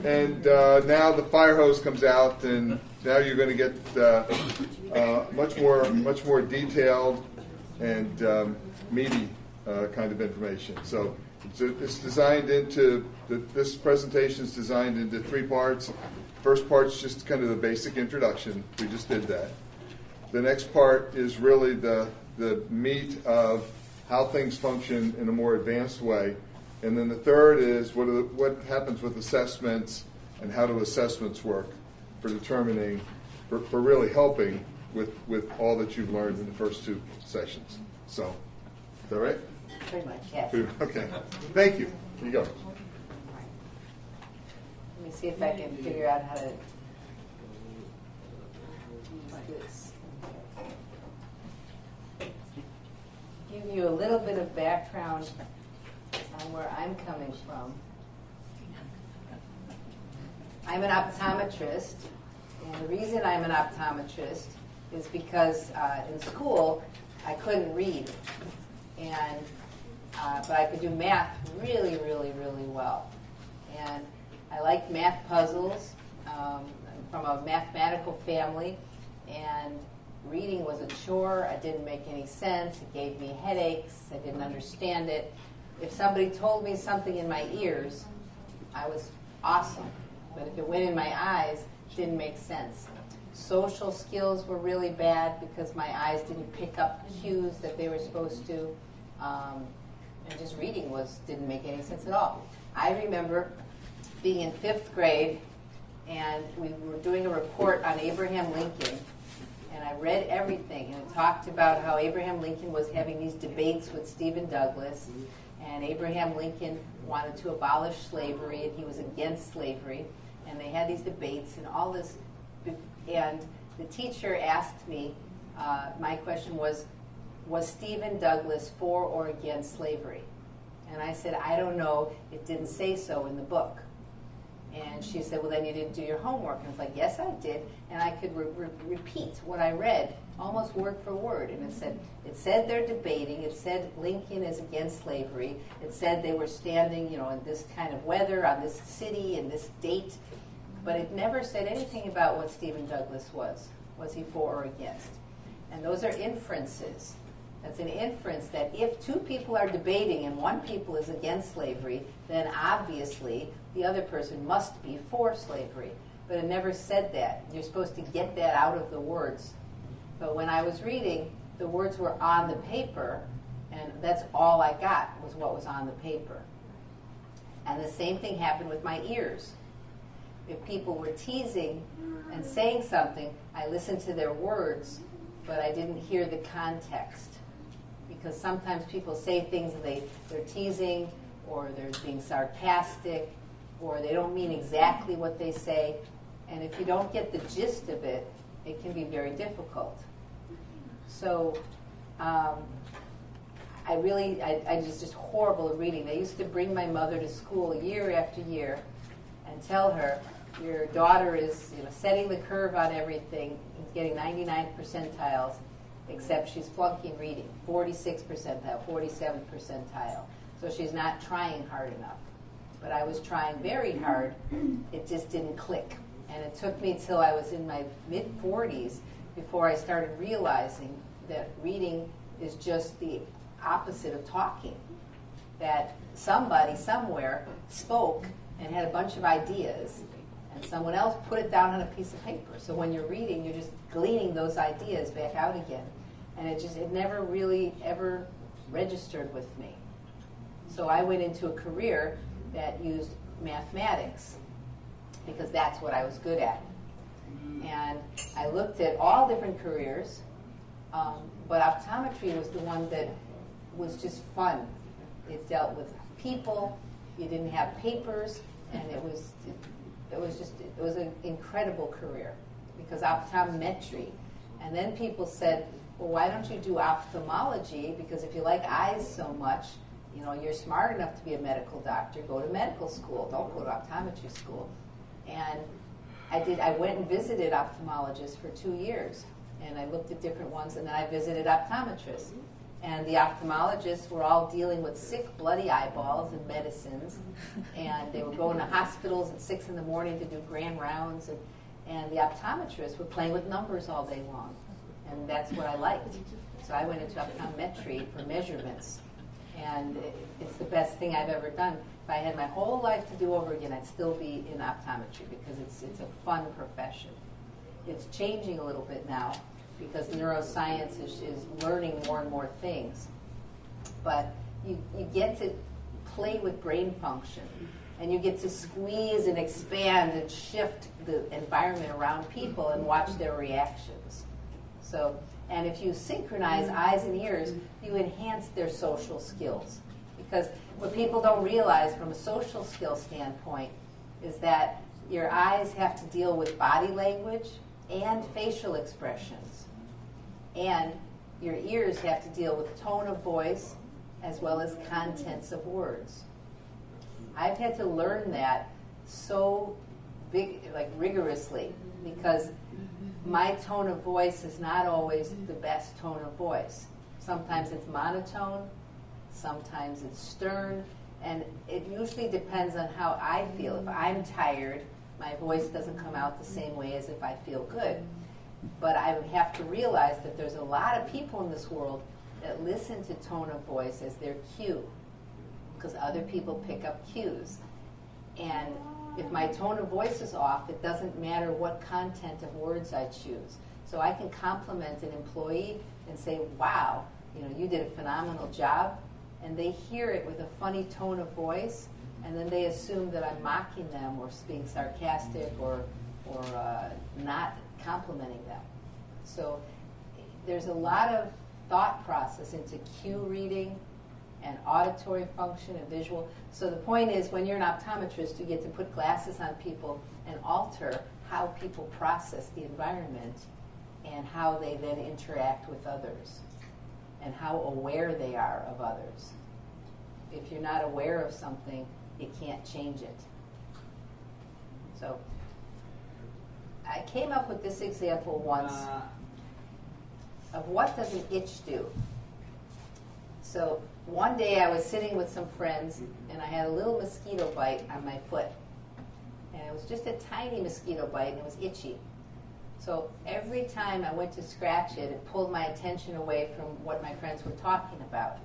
And now the fire hose comes out, and now you're going to get much more detailed and meaty kind of information. So it's designed into this presentation is designed into 3 parts. First part's just kind of the basic introduction. We just did that. The next part is really the meat of how things function in a more advanced way. And then the third is what happens with assessments and how do assessments work for determining, for really helping with all that you've learned in the first 2 sessions. So, is that right? Pretty much, yes. Okay. Thank you. Here you go. Let me see if I can figure out how to use this. Give you a little bit of background on where I'm coming from. I'm an optometrist, and the reason I'm an optometrist is because in school I couldn't read, and but I could do math really, really, really well. And I liked math puzzles. I'm from a mathematical family, and reading was a chore. It didn't make any sense. It gave me headaches. I didn't understand it. If somebody told me something in my ears, I was awesome. But if it went in my eyes, it didn't make sense. Social skills were really bad because my eyes didn't pick up cues that they were supposed to. And just reading didn't make any sense at all. I remember being in 5th grade, and we were doing a report on Abraham Lincoln, and I read everything, and it talked about how Abraham Lincoln was having these debates with Stephen Douglas, and Abraham Lincoln wanted to abolish slavery, and he was against slavery, and they had these debates and all this, and the teacher asked me, my question was Stephen Douglas for or against slavery? And I said, I don't know, it didn't say so in the book. And she said, well, then you didn't do your homework. And I was like, yes, I did. And I could repeat what I read, almost word for word. And it said they're debating. It said Lincoln is against slavery. It said they were standing, in this kind of weather on this city and this date. But it never said anything about what Stephen Douglas was. Was he for or against? And those are inferences. That's an inference that if 2 people are debating and one people is against slavery, then obviously the other person must be for slavery. But it never said that. You're supposed to get that out of the words. But when I was reading, the words were on the paper, and that's all I got was what was on the paper. And the same thing happened with my ears. If people were teasing and saying something, I listened to their words, but I didn't hear the context. Because sometimes people say things and they're teasing, or they're being sarcastic, or they don't mean exactly what they say. And if you don't get the gist of it, it can be very difficult. So I was just horrible at reading. They used to bring my mother to school year after year and tell her, your daughter is setting the curve on everything, getting 99 percentiles, except she's flunking reading, 46 percentile, 47 percentile. So she's not trying hard enough. But I was trying very hard. It just didn't click. And it took me till I was in my mid-40s before I started realizing that reading is just the opposite of talking. That somebody somewhere spoke and had a bunch of ideas, and someone else put it down on a piece of paper. So when you're reading, you're just gleaning those ideas back out again. And it never really ever registered with me. So I went into a career that used mathematics because that's what I was good at. And I looked at all different careers, but optometry was the one that was just fun. It dealt with people, you didn't have papers, and it was an incredible career because optometry. And then people said, well, why don't you do ophthalmology? Because if you like eyes so much, you're smart enough to be a medical doctor, go to medical school, don't go to optometry school. And I went and visited ophthalmologists for 2 years, and I looked at different ones, and then I visited optometrists. And the ophthalmologists were all dealing with sick, bloody eyeballs and medicines. And they were going to hospitals at 6 in the morning to do grand rounds. And the optometrists were playing with numbers all day long. And that's what I liked. So I went into optometry for measurements. And it's the best thing I've ever done. If I had my whole life to do over again, I'd still be in optometry because it's a fun profession. It's changing a little bit now because neuroscience is learning more and more things. But you get to play with brain function, and you get to squeeze and expand and shift the environment around people and watch their reactions. So, and if you synchronize eyes and ears, you enhance their social skills. Because what people don't realize from a social skill standpoint is that your eyes have to deal with body language and facial expressions. And your ears have to deal with tone of voice as well as contents of words. I've had to learn that so rigorously because my tone of voice is not always the best tone of voice. Sometimes it's monotone, sometimes it's stern, and it usually depends on how I feel. If I'm tired, my voice doesn't come out the same way as if I feel good. But I have to realize that there's a lot of people in this world that listen to tone of voice as their cue, because other people pick up cues. And if my tone of voice is off, it doesn't matter what content of words I choose. So I can compliment an employee and say, wow, you did a phenomenal job. And they hear it with a funny tone of voice, and then they assume that I'm mocking them or being sarcastic or not complimenting them. So there's a lot of thought process into cue reading and auditory function and visual. So the point is, when you're an optometrist, you get to put glasses on people and alter how people process the environment and how they then interact with others and how aware they are of others. If you're not aware of something, you can't change it. So I came up with this example once of what does an itch do. So one day I was sitting with some friends and I had a little mosquito bite on my foot. And it was just a tiny mosquito bite and it was itchy. So every time I went to scratch it, it pulled my attention away from what my friends were talking about.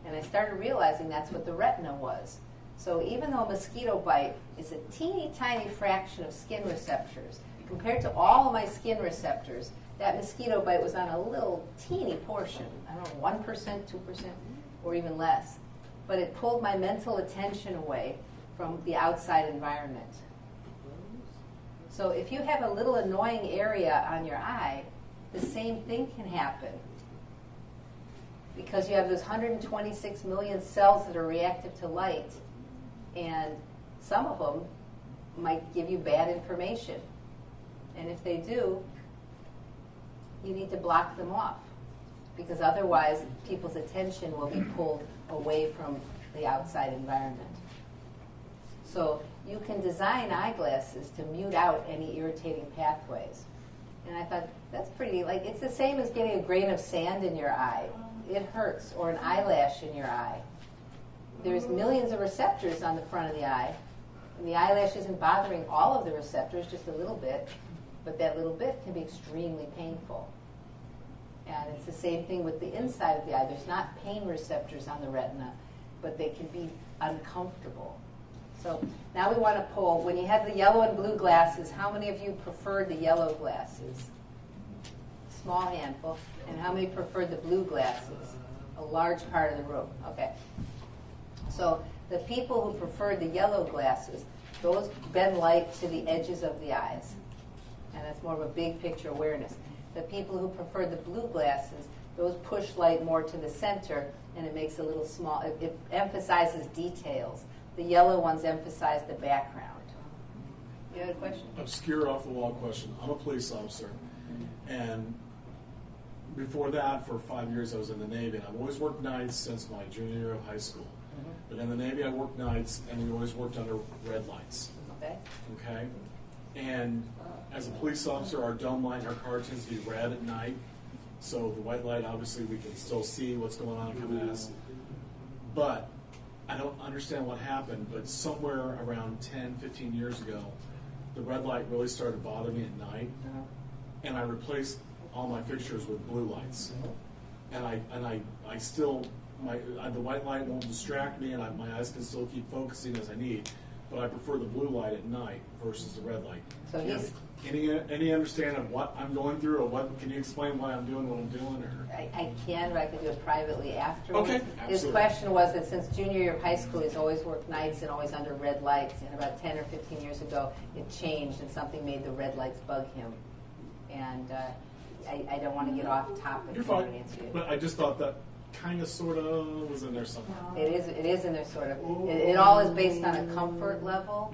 And I started realizing that's what the retina was. So even though a mosquito bite is a teeny tiny fraction of skin receptors, compared to all of my skin receptors, that mosquito bite was on a little teeny portion. I don't know, 1%, 2%, or even less. But it pulled my mental attention away from the outside environment. So if you have a little annoying area on your eye, the same thing can happen. Because you have those 126 million cells that are reactive to light, and some of them might give you bad information. And if they do, you need to block them off, because otherwise people's attention will be pulled away from the outside environment. So you can design eyeglasses to mute out any irritating pathways. And I thought, that's pretty, it's the same as getting a grain of sand in your eye. It hurts, or an eyelash in your eye. There's millions of receptors on the front of the eye, and the eyelash isn't bothering all of the receptors, just a little bit, but that little bit can be extremely painful. And it's the same thing with the inside of the eye. There's not pain receptors on the retina, but they can be uncomfortable. So now we want to pull, when you have the yellow and blue glasses, how many of you preferred the yellow glasses? Small handful. And how many preferred the blue glasses? A large part of the room. Okay. So the people who preferred the yellow glasses, those bend light to the edges of the eyes. And that's more of a big picture awareness. The people who prefer the blue glasses, those push light more to the center, and it makes a little small, it emphasizes details. The yellow ones emphasize the background. You had a question? Obscure, off-the-wall question. I'm a police officer, and before that, for 5 years, I was in the Navy, and I've always worked nights since my junior year of high school. Mm-hmm. But in the Navy, I worked nights, and we always worked under red lights. Okay? And as a police officer, our dome light in our car tends to be red at night. So the white light, obviously, we can still see what's going on coming at us. But I don't understand what happened, but somewhere around 10, 15 years ago, the red light really started bothering me at night, and I replaced all my fixtures with blue lights. And I still, the white light won't distract me, and my eyes can still keep focusing as I need. But I prefer the blue light at night versus the red light. So he's, any understanding of what I'm going through, or what? Can you explain why I'm doing what I'm doing? Or I can, but I can do it privately afterwards. Okay, His absolutely. question was that since junior year of high school, he's always worked nights and always under red lights. And about 10 or 15 years ago, it changed, and something made the red lights bug him. And I don't want to get off topic. You're here fine. and answer you. But I just thought that kind of, sort of was in there somewhere. It is in there, sort of. It all is based on a comfort level.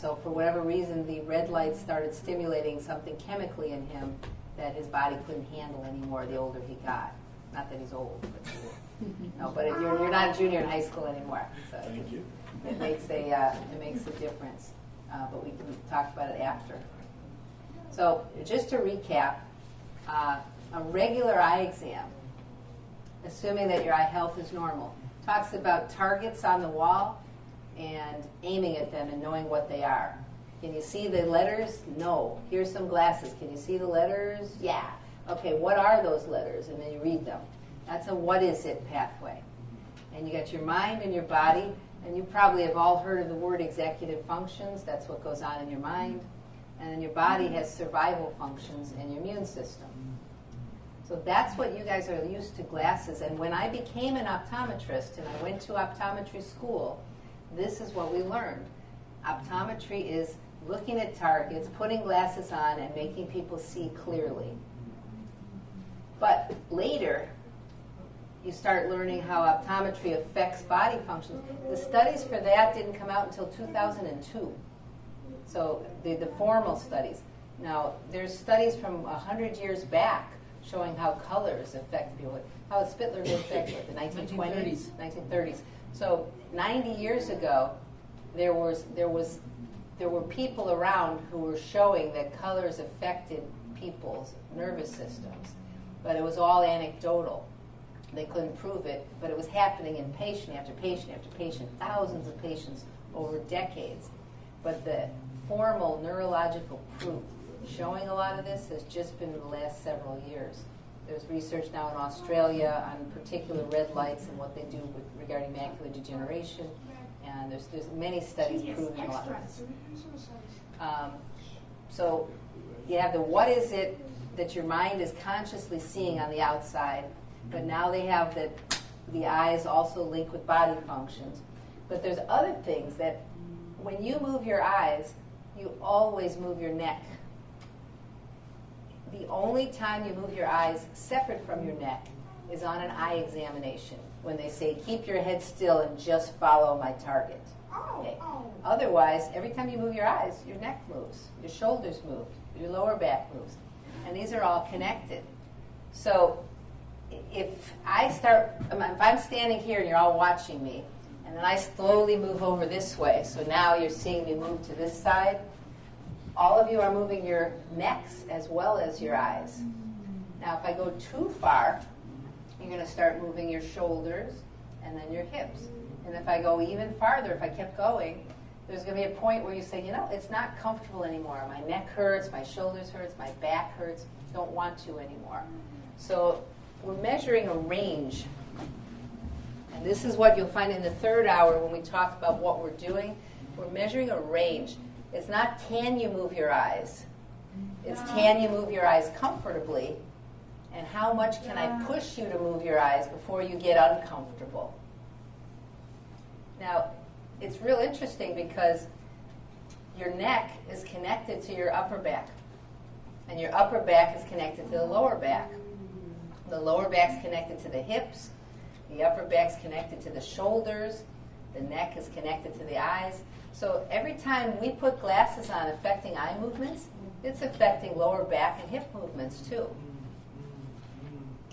So for whatever reason, the red lights started stimulating something chemically in him that his body couldn't handle anymore the older he got. Not that he's old, but no. But you're not a junior in high school anymore. So Thank you. it makes a difference. But we can talk about it after. So just to recap, a regular eye exam, assuming that your eye health is normal, talks about targets on the wall and aiming at them and knowing what they are. Can you see the letters? No. Here's some glasses. Can you see the letters? Yeah. Okay, what are those letters? And then you read them. That's a what is it pathway. And you got your mind and your body, and you probably have all heard of the word executive functions. That's what goes on in your mind. And then your body has survival functions and your immune system. So that's what you guys are used to glasses. And when I became an optometrist and I went to optometry school, this is what we learned. Optometry is looking at targets, putting glasses on, and making people see clearly. But later, you start learning how optometry affects body functions. The studies for that didn't come out until 2002. So the formal studies. Now, there's studies from 100 years back showing how colors affect people. How Spittler did affect it, the 1920s, 1930s. So 90 years ago, there were people around who were showing that colors affected people's nervous systems, but it was all anecdotal. They couldn't prove it, but it was happening in patient after patient after patient, thousands of patients over decades. But the formal neurological proof showing a lot of this has just been in the last several years. There's research now in Australia on particular red lights and what they do regarding macular degeneration, and there's many studies proving a lot of this. So you have the what is it that your mind is consciously seeing on the outside, but now they have that the eyes also link with body functions. But there's other things that when you move your eyes, you always move your neck. The only time you move your eyes separate from your neck is on an eye examination, when they say, keep your head still and just follow my target. Okay. Otherwise, every time you move your eyes, your neck moves, your shoulders move, your lower back moves. And these are all connected. So if I'm standing here and you're all watching me, and then I slowly move over this way, so now you're seeing me move to this side, all of you are moving your necks as well as your eyes. Now, if I go too far, you're going to start moving your shoulders and then your hips. And if I go even farther, if I kept going, there's going to be a point where you say, you know, it's not comfortable anymore. My neck hurts, my shoulders hurts, my back hurts. Don't want to anymore. So we're measuring a range. And this is what you'll find in the third hour when we talk about what we're doing. We're measuring a range. It's not can you move your eyes. It's can you move your eyes comfortably, and how much can I push you to move your eyes before you get uncomfortable. Now, it's real interesting because your neck is connected to your upper back, and your upper back is connected to the lower back. The lower back's connected to the hips, the upper back's connected to the shoulders, the neck is connected to the eyes. So every time we put glasses on affecting eye movements, it's affecting lower back and hip movements too.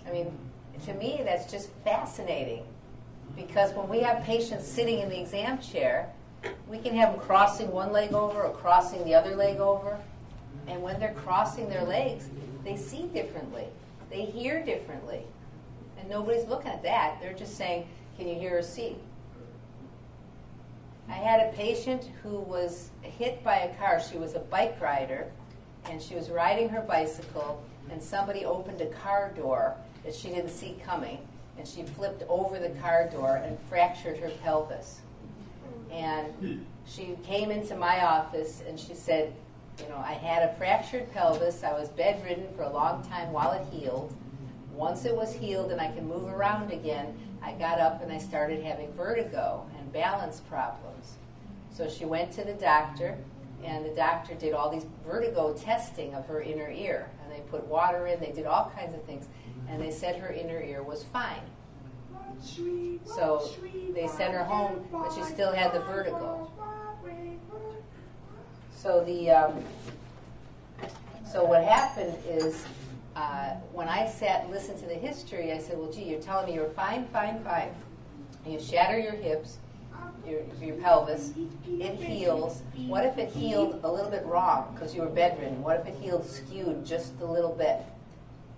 I mean, to me, that's just fascinating, because when we have patients sitting in the exam chair, we can have them crossing one leg over or crossing the other leg over, and when they're crossing their legs, they see differently. They hear differently. And nobody's looking at that. They're just saying, can you hear or see? I had a patient who was hit by a car. She was a bike rider, and she was riding her bicycle, and somebody opened a car door that she didn't see coming, and she flipped over the car door and fractured her pelvis. And she came into my office, and she said, you know, I had a fractured pelvis. I was bedridden for a long time while it healed. Once it was healed and I could move around again, I got up and I started having vertigo and balance problems. So she went to the doctor, and the doctor did all these vertigo testing of her inner ear. And they put water in, they did all kinds of things. And they said her inner ear was fine. So they sent her home, but she still had the vertigo. So so what happened is, when I sat and listened to the history, I said, well, gee, you're telling me you're fine. And you shatter your hips, your pelvis, it heals. What if it healed a little bit wrong because you were bedridden? What if it healed skewed just a little bit?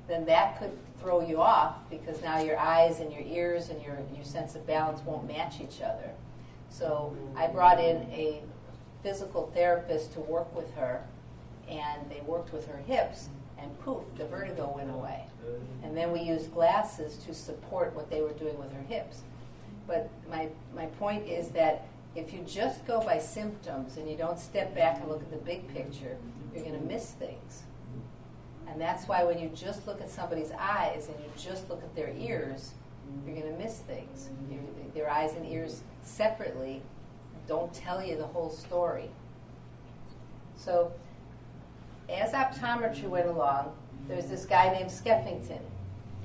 Then that could throw you off, because now your eyes and your ears and your sense of balance won't match each other. So I brought in a physical therapist to work with her, and they worked with her hips, and poof, the vertigo went away. And then we used glasses to support what they were doing with her hips. But my point is that if you just go by symptoms and you don't step back and look at the big picture, you're going to miss things. And that's why when you just look at somebody's eyes and you just look at their ears, you're going to miss things. Their eyes and ears separately don't tell you the whole story. So as optometry went along, there's this guy named Skeffington,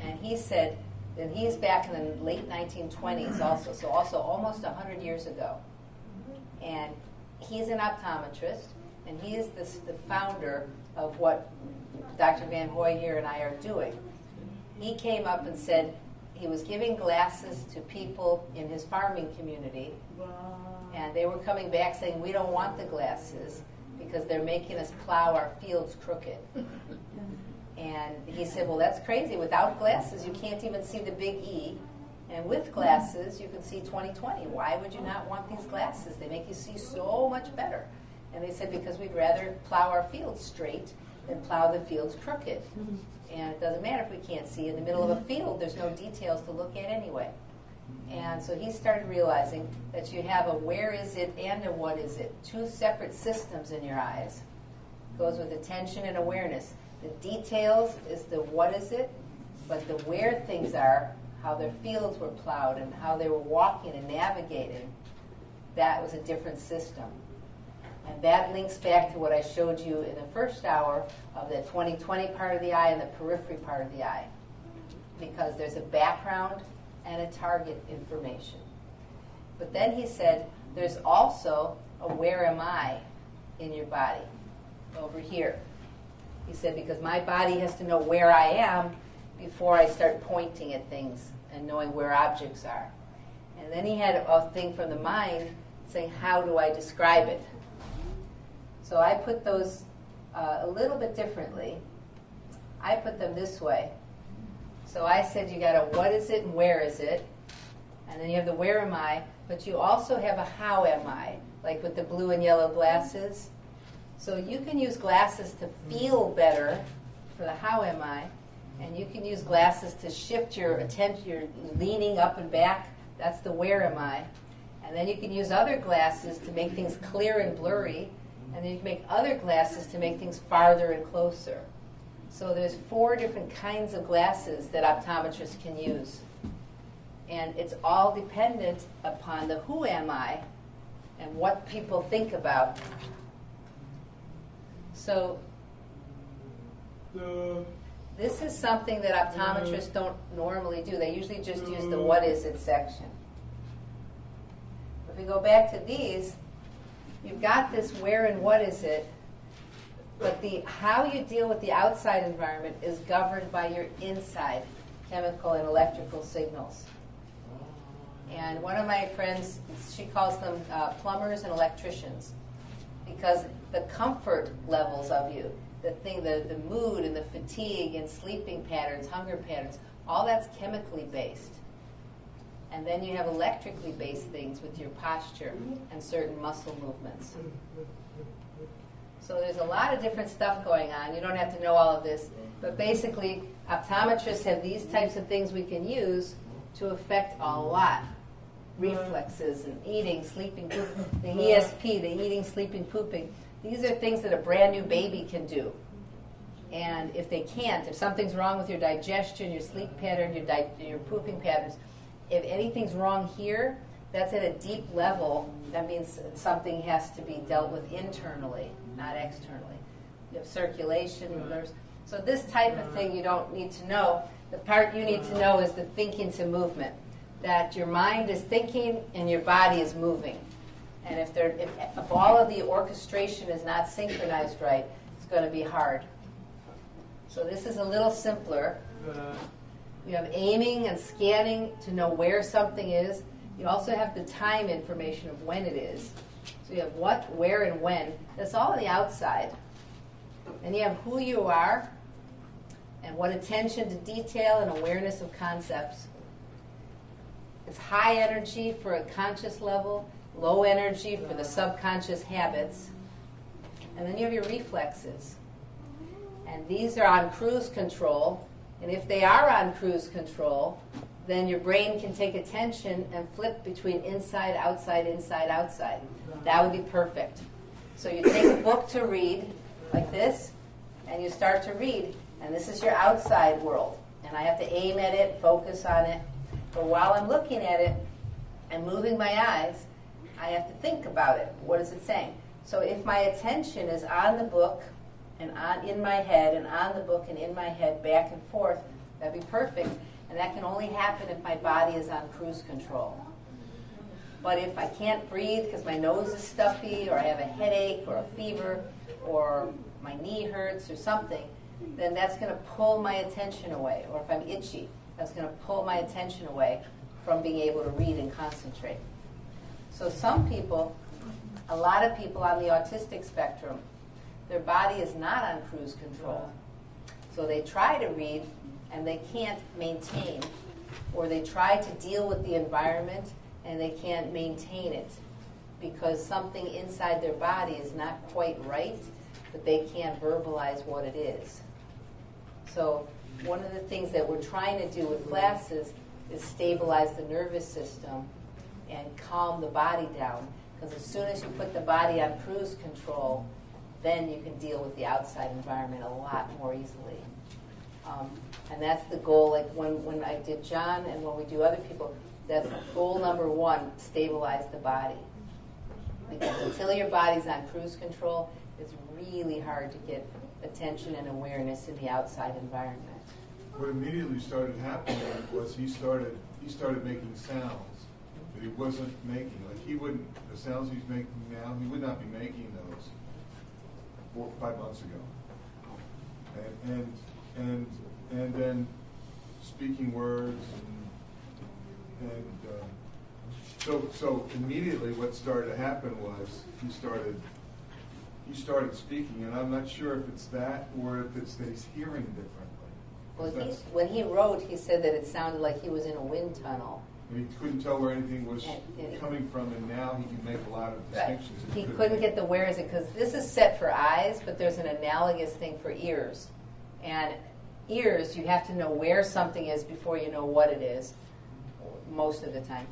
and he said, and he's back in the late 1920s also, so also almost 100 years ago. And he's an optometrist, and he is the founder of what Dr. Van Hoy here and I are doing. He came up and said he was giving glasses to people in his farming community, and they were coming back saying, we don't want the glasses because they're making us plow our fields crooked. And he said, well, that's crazy. Without glasses, you can't even see the big E. And with glasses, you can see 20/20. Why would you not want these glasses? They make you see so much better. And they said, because we'd rather plow our fields straight than plow the fields crooked. And it doesn't matter if we can't see. In the middle of a field, there's no details to look at anyway. And so he started realizing that you have a where is it and a what is it. Two separate systems in your eyes. It goes with attention and awareness. The details is the what is it, but the where things are, how their fields were plowed and how they were walking and navigating, that was a different system. And that links back to what I showed you in the first hour of the 20/20 part of the eye and the periphery part of the eye. Because there's a background and a target information. But then he said, there's also a where am I in your body, over here. He said, because my body has to know where I am before I start pointing at things and knowing where objects are. And then he had a thing from the mind saying, how do I describe it? So I put those a little bit differently. I put them this way. So I said you got a what is it and where is it, and then you have the where am I, but you also have a how am I, like with the blue and yellow glasses. So you can use glasses to feel better for the how am I, and you can use glasses to shift your attention, you're leaning up and back, that's the where am I. And then you can use other glasses to make things clear and blurry, and then you can make other glasses to make things farther and closer. So there's 4 different kinds of glasses that optometrists can use. And it's all dependent upon the who am I and what people think about. So this is something that optometrists don't normally do. They usually just use the what is it section. If we go back to these, you've got this where and what is it, but the how you deal with the outside environment is governed by your inside chemical and electrical signals. And one of my friends, she calls them plumbers and electricians, because the comfort levels of you the mood and the fatigue and sleeping patterns, hunger patterns, all that's chemically based. And then you have electrically based things with your posture and certain muscle movements. So there's a lot of different stuff going on. You don't have to know all of this. But basically, optometrists have these types of things we can use to affect a lot. Reflexes and eating, sleeping, pooping, the ESP, the eating, sleeping, pooping. These are things that a brand new baby can do. And if they can't, if something's wrong with your digestion, your sleep pattern, your pooping patterns, if anything's wrong here, that's at a deep level. That means something has to be dealt with internally, not externally. You have circulation, nerves. So this type of thing you don't need to know. The part you need to know is the thinking to movement. That your mind is thinking and your body is moving. And if all of the orchestration is not synchronized right, it's going to be hard. So this is a little simpler. You have aiming and scanning to know where something is. You also have the time information of when it is. So you have what, where, and when. That's all on the outside. And you have who you are and what attention to detail and awareness of concepts. It's high energy for a conscious level, low energy for the subconscious habits. And then you have your reflexes. And these are on cruise control. And if they are on cruise control, then your brain can take attention and flip between inside, outside, inside, outside. That would be perfect. So you take a book to read, like this, and you start to read. And this is your outside world. And I have to aim at it, focus on it. But while I'm looking at it and moving my eyes, I have to think about it. What is it saying? So if my attention is on the book and in my head and on the book and in my head, back and forth, that'd be perfect. And that can only happen if my body is on cruise control. But if I can't breathe because my nose is stuffy or I have a headache or a fever or my knee hurts or something, then that's going to pull my attention away. Or if I'm itchy, that's going to pull my attention away from being able to read and concentrate. So some people, a lot of people on the autistic spectrum, their body is not on cruise control. So they try to read and they can't maintain, or they try to deal with the environment and they can't maintain it because something inside their body is not quite right, but they can't verbalize what it is. So one of the things that we're trying to do with classes is stabilize the nervous system and calm the body down. Because as soon as you put the body on cruise control, then you can deal with the outside environment a lot more easily. And that's the goal. Like when I did John and when we do other people, that's goal number one, stabilize the body. Because until your body's on cruise control, it's really hard to get attention and awareness in the outside environment. What immediately started happening was he started making sounds that he wasn't making. Like the sounds he's making now, he would not be making those 4 or 5 months ago. And then speaking words so immediately what started to happen was he started speaking, and I'm not sure if it's that or if it's that he's hearing differently. Well, when he wrote, he said that it sounded like he was in a wind tunnel. And he couldn't tell where anything was coming from, and now he can make a lot of distinctions. Right. He couldn't get the where is it, because this is set for eyes, but there's an analogous thing for ears. And ears, you have to know where something is before you know what it is, most of the time.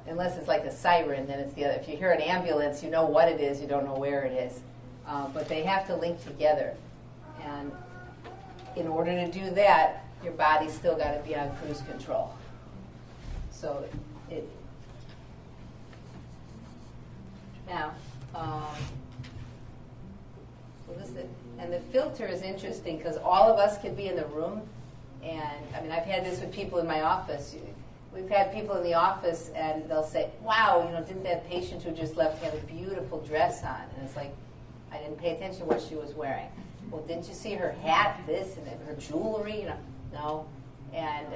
Unless it's like a siren, then it's the other. If you hear an ambulance, you know what it is, you don't know where it is. But they have to link together. And in order to do that, your body's still got to be on cruise control. So now, and the filter is interesting because all of us could be in the room. And I mean, I've had this with people in my office. We've had people in the office and they'll say, wow, didn't that patient who just left have a beautiful dress on? And it's like, I didn't pay attention to what she was wearing. Well, didn't you see her hat, this, and her jewelry? No. And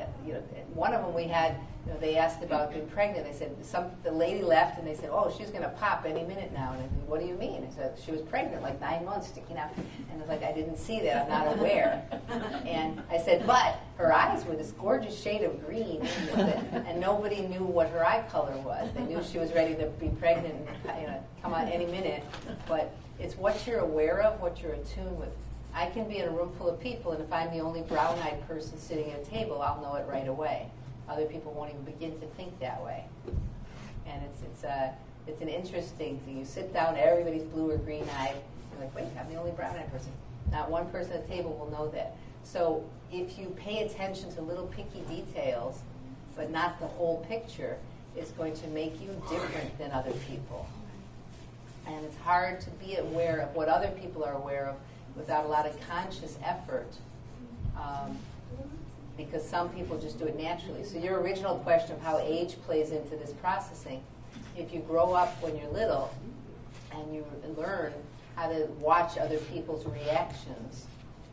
one of them we had, they asked about being pregnant. They said, the lady left and they said, oh, she's going to pop any minute now. And I said, what do you mean? I said, she was pregnant, like 9 months, sticking out. And I was like, I didn't see that. I'm not aware. And I said, but her eyes were this gorgeous shade of green. And nobody knew what her eye color was. They knew she was ready to be pregnant and come out any minute. But it's what you're aware of, what you're attuned with. I can be in a room full of people, and if I'm the only brown-eyed person sitting at a table, I'll know it right away. Other people won't even begin to think that way. And it's an interesting thing. You sit down, everybody's blue or green-eyed. You're like, wait, I'm the only brown-eyed person. Not one person at the table will know that. So if you pay attention to little picky details, but not the whole picture, it's going to make you different than other people. And it's hard to be aware of what other people are aware of without a lot of conscious effort, because some people just do it naturally. So your original question of how age plays into this processing, if you grow up when you're little and you learn how to watch other people's reactions,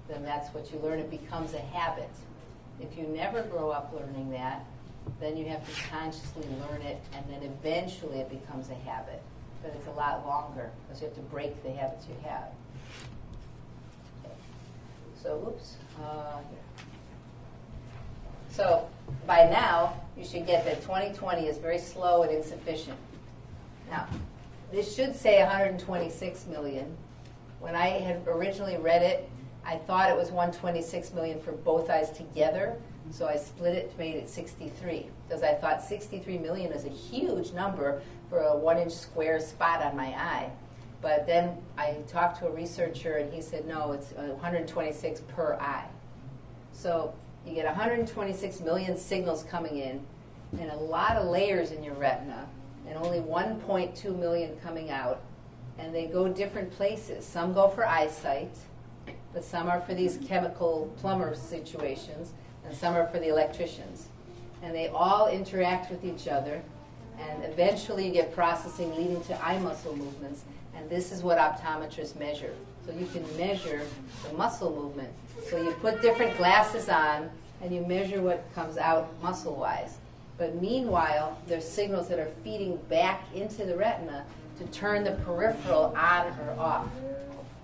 then that's what you learn. It becomes a habit. If you never grow up learning that, then you have to consciously learn it, and then eventually it becomes a habit. But it's a lot longer, because you have to break the habits you have. So, oops. So, by now, you should get that 20/20 is very slow and insufficient. Now, this should say 126 million. When I had originally read it, I thought it was 126 million for both eyes together, so I split it, made it 63, because I thought 63 million is a huge number for a 1-inch square spot on my eye. But then I talked to a researcher, and he said, no, it's 126 per eye. So you get 126 million signals coming in, and a lot of layers in your retina, and only 1.2 million coming out. And they go different places. Some go for eyesight, but some are for these chemical plumber situations, and some are for the electricians. And they all interact with each other, and eventually you get processing leading to eye muscle movements. And this is what optometrists measure. So you can measure the muscle movement. So you put different glasses on, and you measure what comes out muscle-wise. But meanwhile, there's signals that are feeding back into the retina to turn the peripheral on or off.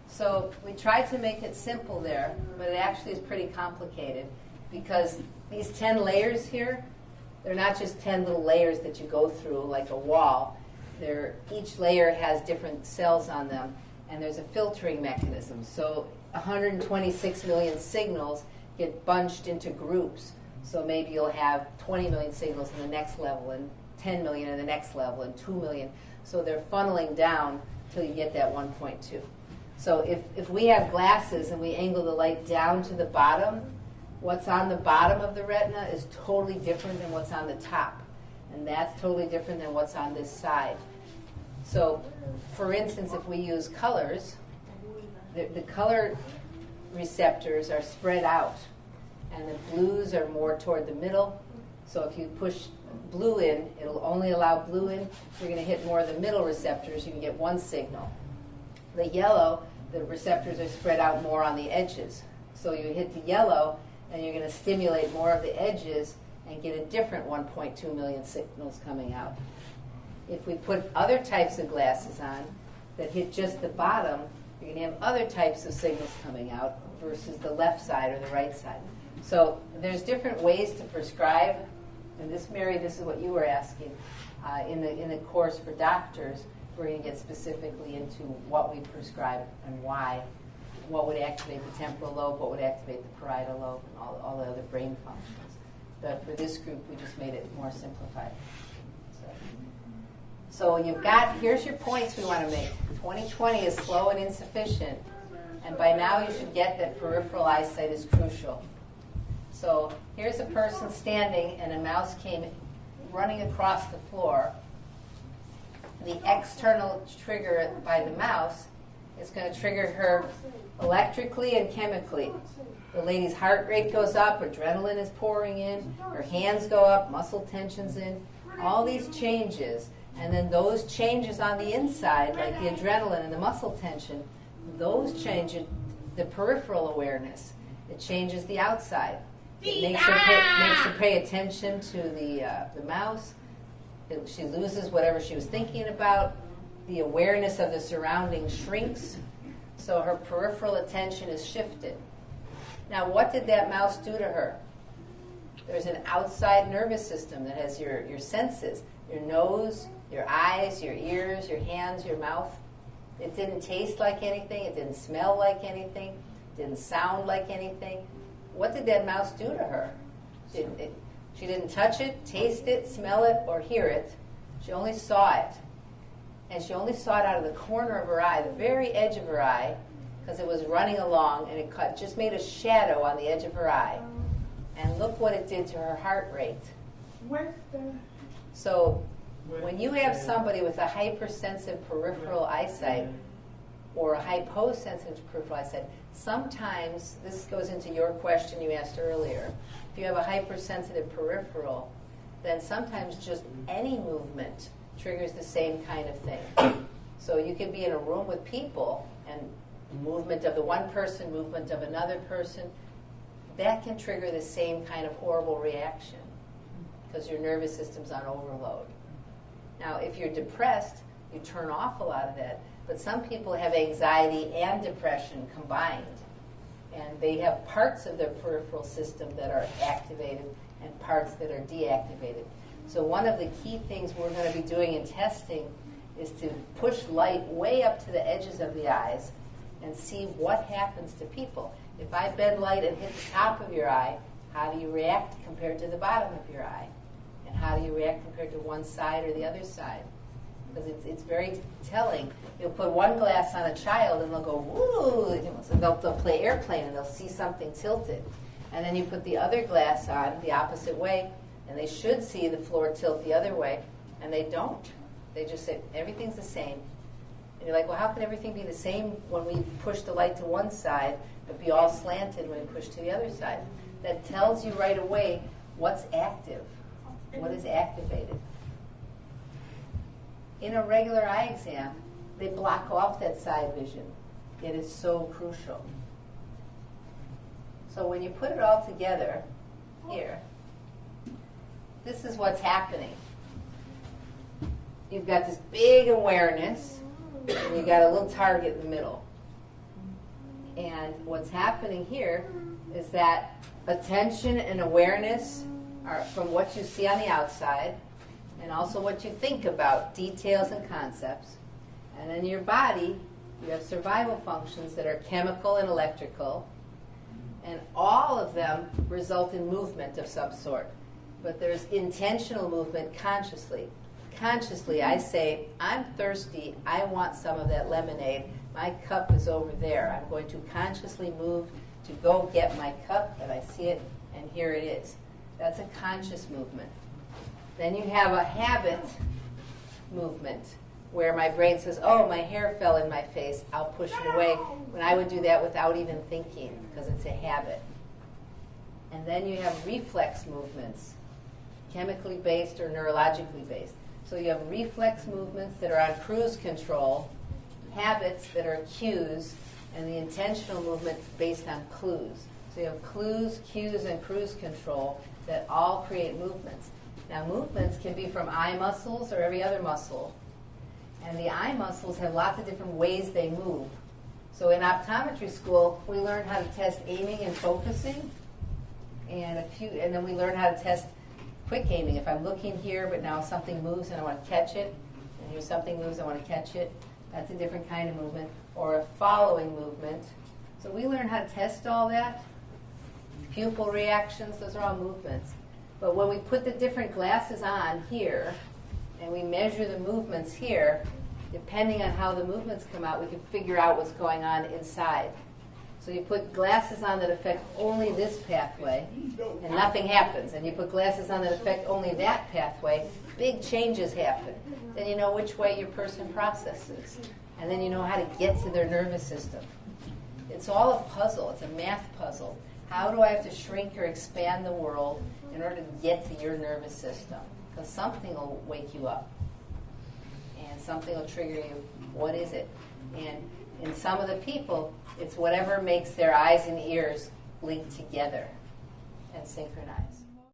So we tried to make it simple there, but it actually is pretty complicated, because these 10 layers here, they're not just 10 little layers that you go through like a wall. Each layer has different cells on them, and there's a filtering mechanism. So 126 million signals get bunched into groups. So maybe you'll have 20 million signals in the next level, and 10 million in the next level, and 2 million. So they're funneling down till you get that 1.2. So if we have glasses and we angle the light down to the bottom, what's on the bottom of the retina is totally different than what's on the top. And that's totally different than what's on this side. So, for instance, if we use colors, the color receptors are spread out, and the blues are more toward the middle. So if you push blue in, it'll only allow blue in. You're going to hit more of the middle receptors. You can get one signal. The yellow, the receptors are spread out more on the edges. So you hit the yellow, and you're going to stimulate more of the edges and get a different 1.2 million signals coming out. If we put other types of glasses on that hit just the bottom, you're going to have other types of signals coming out versus the left side or the right side. So there's different ways to prescribe. And this, Mary, this is what you were asking. In the course for doctors, we're going to get specifically into what we prescribe and why. What would activate the temporal lobe, what would activate the parietal lobe, and all the other brain functions. But for this group, we just made it more simplified. So you've got, here's your points we want to make. 20/20 is slow and insufficient. And by now you should get that peripheral eyesight is crucial. So here's a person standing, and a mouse came running across the floor. The external trigger by the mouse is going to trigger her electrically and chemically. The lady's heart rate goes up, adrenaline is pouring in, her hands go up, muscle tension's in, all these changes. And then those changes on the inside, like the adrenaline and the muscle tension, those change the peripheral awareness. It changes the outside. It makes her pay attention to the mouse. She loses whatever she was thinking about. The awareness of the surroundings shrinks, so her peripheral attention is shifted. Now, what did that mouse do to her? There's an outside nervous system that has your senses, your nose, your eyes, your ears, your hands, your mouth. It didn't taste like anything. It didn't smell like anything. It didn't sound like anything. What did that mouse do to her? She didn't touch it, taste it, smell it, or hear it. She only saw it. And she only saw it out of the corner of her eye, the very edge of her eye, because it was running along, and it just made a shadow on the edge of her eye. And look what it did to her heart rate. So when you have somebody with a hypersensitive peripheral eyesight or a hyposensitive peripheral eyesight, sometimes, this goes into your question you asked earlier, if you have a hypersensitive peripheral, then sometimes just any movement triggers the same kind of thing. So you could be in a room with people and movement of the one person, movement of another person, that can trigger the same kind of horrible reaction because your nervous system's on overload. Now, if you're depressed, you turn off a lot of that. But some people have anxiety and depression combined. And they have parts of their peripheral system that are activated and parts that are deactivated. So one of the key things we're going to be doing in testing is to push light way up to the edges of the eyes and see what happens to people. If I bend light and hit the top of your eye, how do you react compared to the bottom of your eye? And how do you react compared to one side or the other side? Because it's very telling. You'll put one glass on a child and they'll go, woo, so they'll play airplane and they'll see something tilted. And then you put the other glass on the opposite way and they should see the floor tilt the other way, and they don't. They just say, everything's the same. And you're like, well, how can everything be the same when we push the light to one side, but be all slanted when we push to the other side? That tells you right away what's active, what is activated. In a regular eye exam, they block off that side vision. It is so crucial. So when you put it all together here, this is what's happening. You've got this big awareness, and you've got a little target in the middle. And what's happening here is that attention and awareness are from what you see on the outside, and also what you think about, details and concepts. And in your body, you have survival functions that are chemical and electrical, and all of them result in movement of some sort. But there's intentional movement consciously. Consciously, I say, I'm thirsty, I want some of that lemonade. My cup is over there. I'm going to consciously move to go get my cup, and I see it, and here it is. That's a conscious movement. Then you have a habit movement, where my brain says, oh, my hair fell in my face, I'll push it away, when I would do that without even thinking, because it's a habit. And then you have reflex movements, chemically based or neurologically based. So you have reflex movements that are on cruise control, habits that are cues, and the intentional movement based on clues. So you have clues, cues, and cruise control that all create movements. Now movements can be from eye muscles or every other muscle. And the eye muscles have lots of different ways they move. So in optometry school, we learn how to test aiming and focusing, and then we learn how to test quick aiming. If I'm looking here, but now something moves and I want to catch it, and here something moves, I want to catch it, that's a different kind of movement, or a following movement. So we learn how to test all that. Pupil reactions, those are all movements. But when we put the different glasses on here, and we measure the movements here, depending on how the movements come out, we can figure out what's going on inside. So you put glasses on that affect only this pathway, and nothing happens. And you put glasses on that affect only that pathway, big changes happen. Then you know which way your person processes. And then you know how to get to their nervous system. It's all a puzzle. It's a math puzzle. How do I have to shrink or expand the world in order to get to your nervous system? Because something will wake you up. And something will trigger you. What is it? And in some of the people, it's whatever makes their eyes and ears link together. and synchronize.